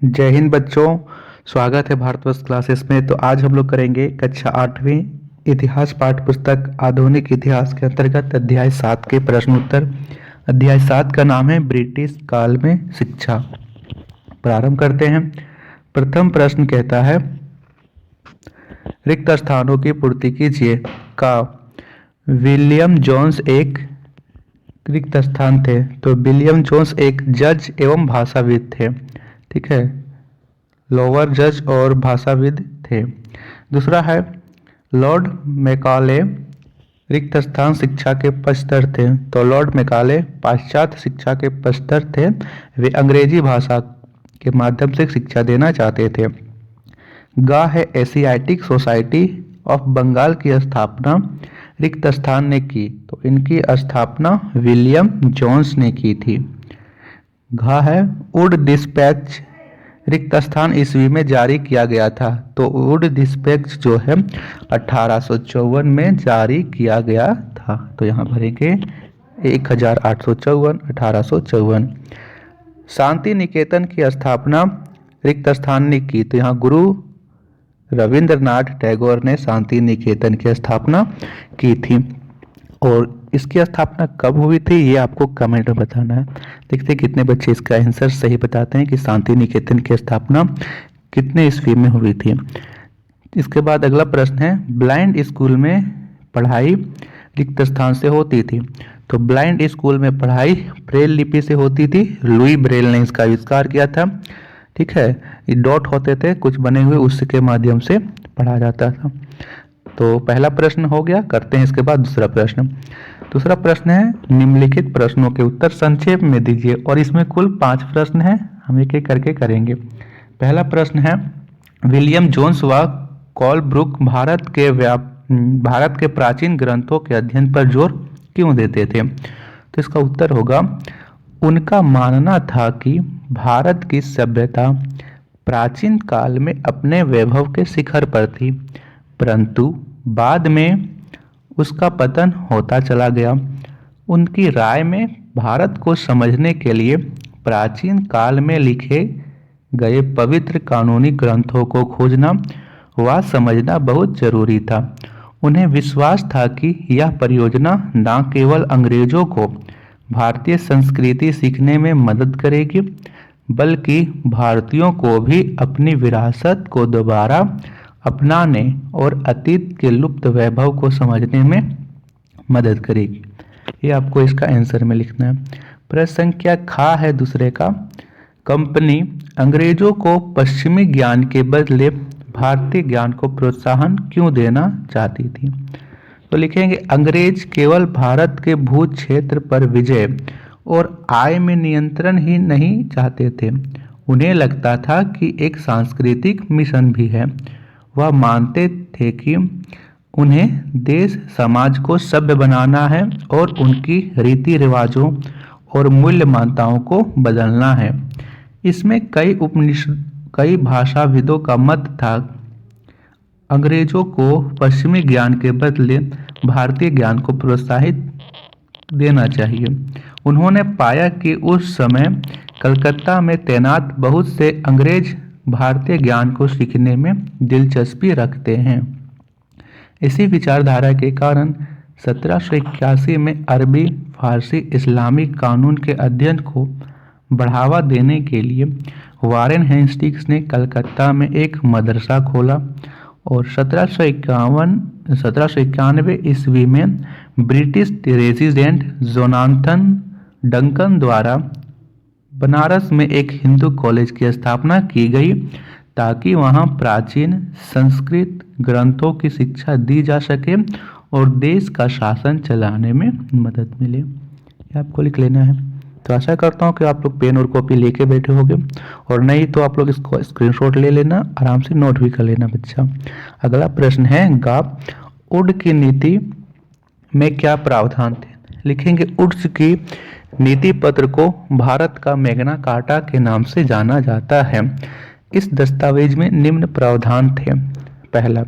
जय हिंद बच्चों। स्वागत है भारतवर्ष क्लासेस में। तो आज हम लोग करेंगे कक्षा 8वीं इतिहास पाठ्य पुस्तक आधुनिक इतिहास के अंतर्गत अध्याय 7 के प्रश्न उत्तर। अध्याय 7 का नाम है ब्रिटिश काल में शिक्षा। प्रारंभ करते हैं। प्रथम प्रश्न कहता है, रिक्त स्थानों की पूर्ति कीजिए। का विलियम जोन्स एक रिक्त स्थान थे। तो विलियम जोन्स एक जज एवं भाषाविद थे। ठीक है, लोअर जज और भाषाविद थे। दूसरा है, लॉर्ड मैकाले रिक्त स्थान शिक्षा के पक्षधर थे। तो लॉर्ड मैकाले पाश्चात्य शिक्षा के पक्षधर थे। वे अंग्रेजी भाषा के माध्यम से शिक्षा देना चाहते थे। गा है, एशियाटिक सोसाइटी ऑफ बंगाल की स्थापना रिक्त स्थान ने की। तो इनकी स्थापना विलियम जोन्स ने की थी। घा है, वुड डिस्पैच रिक्त स्थान ईस्वी में जारी किया गया था। तो वुड डिस्पैच जो है 1854 में जारी किया गया था। तो यहाँ भरेंगे 1854 1854। शांति निकेतन की स्थापना रिक्त स्थान ने की। तो यहाँ गुरु रविंद्रनाथ टैगोर ने शांति निकेतन की स्थापना की थी। और इसकी स्थापना कब हुई थी ये आपको कमेंट में बताना है। देखते हैं कितने बच्चे इसका आंसर सही बताते हैं कि शांति निकेतन की स्थापना कितने ईस्वी में हुई थी। इसके बाद अगला प्रश्न है, ब्लाइंड स्कूल में पढ़ाई रिक्त स्थान से होती थी। तो ब्लाइंड स्कूल में पढ़ाई ब्रेल लिपि से होती थी। लुई ब्रेल ने इसका आविष्कार किया था। ठीक है, ये डॉट होते थे कुछ बने हुए, उसके माध्यम से पढ़ा जाता था। तो पहला प्रश्न हो गया। करते हैं इसके बाद दूसरा प्रश्न। दूसरा प्रश्न है, निम्नलिखित प्रश्नों के उत्तर संक्षेप में दीजिए। और इसमें कुल 5 प्रश्न हैं, हम एक एक करके करेंगे। पहला प्रश्न है, विलियम जोन्स व कॉलब्रुक भारत के प्राचीन ग्रंथों के अध्ययन पर जोर क्यों देते थे। तो इसका उत्तर होगा, उनका मानना था कि भारत की सभ्यता प्राचीन काल में अपने वैभव के शिखर पर थी, परंतु बाद में उसका पतन होता चला गया। उनकी राय में भारत को समझने के लिए प्राचीन काल में लिखे गए पवित्र कानूनी ग्रंथों को खोजना व समझना बहुत जरूरी था। उन्हें विश्वास था कि यह परियोजना न केवल अंग्रेजों को भारतीय संस्कृति सीखने में मदद करेगी, बल्कि भारतीयों को भी अपनी विरासत को दोबारा अपनाने और अतीत के लुप्त वैभव को समझने में मदद करेगी। ये आपको इसका आंसर में लिखना है। प्रश्न संख्या खा है दूसरे का, कंपनी अंग्रेजों को पश्चिमी ज्ञान के बदले भारतीय ज्ञान को प्रोत्साहन क्यों देना चाहती थी। तो लिखेंगे, अंग्रेज केवल भारत के भू क्षेत्र पर विजय और आय में नियंत्रण ही नहीं चाहते थे, उन्हें लगता था कि एक सांस्कृतिक मिशन भी है। वह मानते थे कि उन्हें देश समाज को सभ्य बनाना है और उनकी रीति रिवाजों और मूल्य मान्यताओं को बदलना है। इसमें कई भाषाविदों का मत था, अंग्रेजों को पश्चिमी ज्ञान के बदले भारतीय ज्ञान को प्रोत्साहित देना चाहिए। उन्होंने पाया कि उस समय कलकत्ता में तैनात बहुत से अंग्रेज भारतीय ज्ञान को सीखने में दिलचस्पी रखते हैं। इसी विचारधारा के कारण 1781 में अरबी, फारसी, इस्लामिक कानून के अध्ययन को बढ़ावा देने के लिए वारेन हेस्टिंग्स ने कलकत्ता में एक मदरसा खोला। और 1791 ईस्वी में ब्रिटिश रेजिडेंट जोनाथन डंकन द्वारा बनारस में एक हिंदू कॉलेज की स्थापना की गई, ताकि वहां प्राचीन संस्कृत ग्रंथों की शिक्षा दी जा सके और देश का शासन चलाने में मदद मिले। ये आपको लिख लेना है। तो आशा करता हूँ कि आप लोग पेन और कॉपी लेके बैठे होंगे, और नहीं तो आप लोग इसको स्क्रीनशॉट ले लेना, आराम से नोट भी कर लेना बच्चा। अगला प्रश्न है, गाप वुड की नीति में क्या प्रावधान थे। लिखेंगे, वुड्स की नीति पत्र को भारत का मैग्ना कार्टा के नाम से जाना जाता है। इस दस्तावेज में निम्न प्रावधान थे। पहला,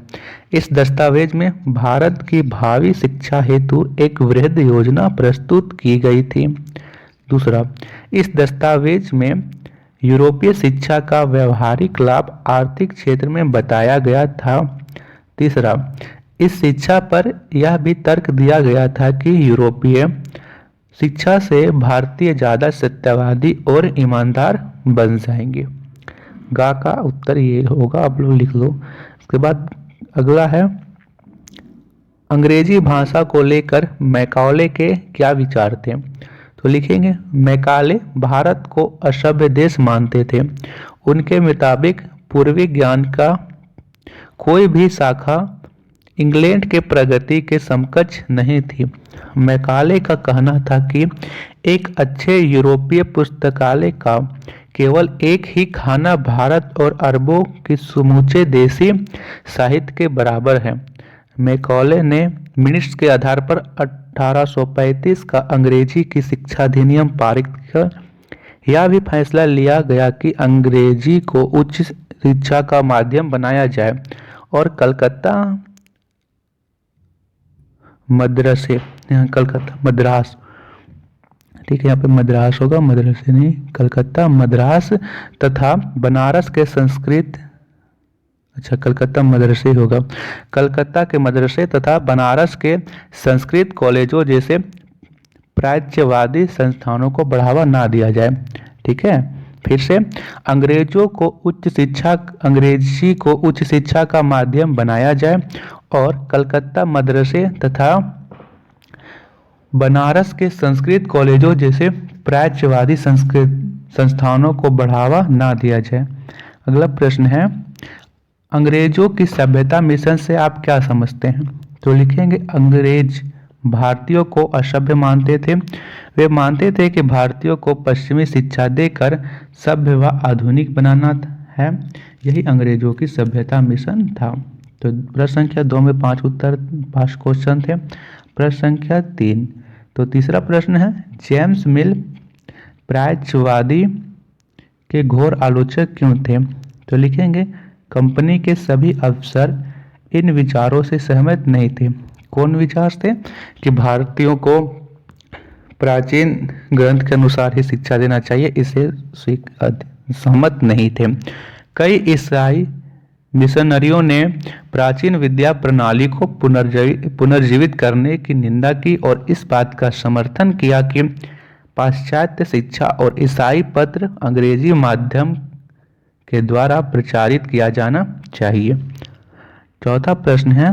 इस दस्तावेज में भारत की भावी शिक्षा हेतु एक वृहद योजना प्रस्तुत की गई थी। दूसरा, इस दस्तावेज में यूरोपीय शिक्षा का व्यवहारिक लाभ आर्थिक क्षेत्र में बताया गया था। तीसरा, इस शिक्षा पर यह भी तर्क दिया गया था कि यूरोपीय शिक्षा से भारतीय ज़्यादा सत्यवादी और ईमानदार बन जाएंगे। गा का उत्तर ये होगा, आप लोग लिख लो। उसके बाद अगला है, अंग्रेजी भाषा को लेकर मैकाले के क्या विचार थे? तो लिखेंगे, मैकाले भारत को असभ्य देश मानते थे। उनके मुताबिक पूर्वी ज्ञान का कोई भी शाखा इंग्लैंड के प्रगति के समकक्ष नहीं थी। मैकाले का कहना था कि एक अच्छे यूरोपीय पुस्तकालय का केवल एक ही खाना भारत और अरबों के समूचे देसी साहित्य के बराबर है। मैकाले ने मिनट्स के आधार पर 1835 का अंग्रेजी की शिक्षा अधिनियम पारित कर यह भी फैसला लिया गया कि अंग्रेजी को उच्च शिक्षा का माध्यम बनाया जाए और कलकत्ता मद्रास, ठीक है, यहाँ पे मद्रास होगा, मद्रास नहीं, कलकत्ता मद्रास तथा बनारस के संस्कृत, अच्छा कलकत्ता मदरसे होगा, कलकत्ता के मदरसे तथा बनारस के संस्कृत कॉलेजों जैसे प्राच्यवादी संस्थानों को बढ़ावा ना दिया जाए। ठीक है, फिर से अंग्रेजी को उच्च शिक्षा का माध्यम बनाया जाए और कलकत्ता मदरसे तथा बनारस के संस्कृत कॉलेजों जैसे प्राच्यवादी संस्थानों को बढ़ावा ना दिया जाए। अगला प्रश्न है, अंग्रेजों की सभ्यता मिशन से आप क्या समझते हैं? तो लिखेंगे, अंग्रेज भारतीयों को असभ्य मानते थे। वे मानते थे कि भारतीयों को पश्चिमी शिक्षा देकर सभ्य व आधुनिक बनाना है। यही अंग्रेजों की सभ्यता मिशन था। तो प्रश्न संख्या 2 में 5 क्वेश्चन थे। प्रश्न संख्या 3, तो तीसरा प्रश्न है, जेम्स मिल प्राच्यवादी के घोर आलोचक क्यों थे? तो लिखेंगे, कंपनी के सभी अफसर इन विचारों से सहमत नहीं थे। कौन विचार थे? कि भारतीयों को प्राचीन ग्रंथ के अनुसार ही शिक्षा देना चाहिए, इसे सहमत नहीं थे। कई ईसाई मिशनरियों ने प्राचीन विद्या प्रणाली को पुनर्जीवित करने की निंदा की और इस बात का समर्थन किया कि पाश्चात्य शिक्षा और ईसाई पत्र अंग्रेजी माध्यम के द्वारा प्रचारित किया जाना चाहिए। चौथा प्रश्न है,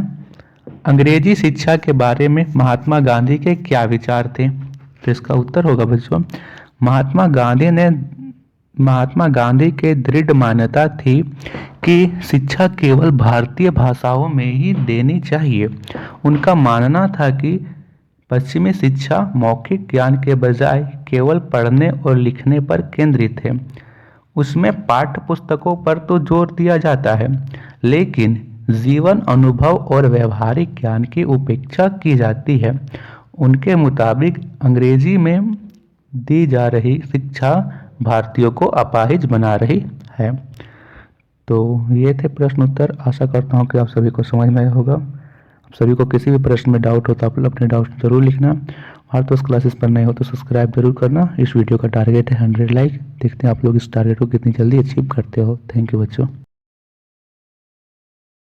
अंग्रेजी शिक्षा के बारे में महात्मा गांधी के क्या विचार थे? तो इसका उत्तर होगा बच्चों, महात्मा गांधी के दृढ़ मान्यता थी कि शिक्षा केवल भारतीय भाषाओं में ही देनी चाहिए। उनका मानना था कि पश्चिमी शिक्षा मौखिक ज्ञान के बजाय केवल पढ़ने और लिखने पर केंद्रित है। उसमें पाठ्य पुस्तकों पर तो जोर दिया जाता है, लेकिन जीवन अनुभव और व्यवहारिक ज्ञान की उपेक्षा की जाती है। उनके मुताबिक अंग्रेजी में दी जा रही शिक्षा भारतीयों को अपाहिज बना रही है। तो ये थे प्रश्न उत्तर। आशा करता हूँ कि आप सभी को समझ में आया होगा। आप सभी को किसी भी प्रश्न में डाउट हो तो आप अपने डाउट जरूर लिखना, और तो उस क्लासेस पर नए हो तो सब्सक्राइब जरूर करना। इस वीडियो का टारगेट है 100 लाइक। देखते हैं आप लोग इस टारगेट को कितनी जल्दी अचीव करते हो। थैंक यू बच्चों।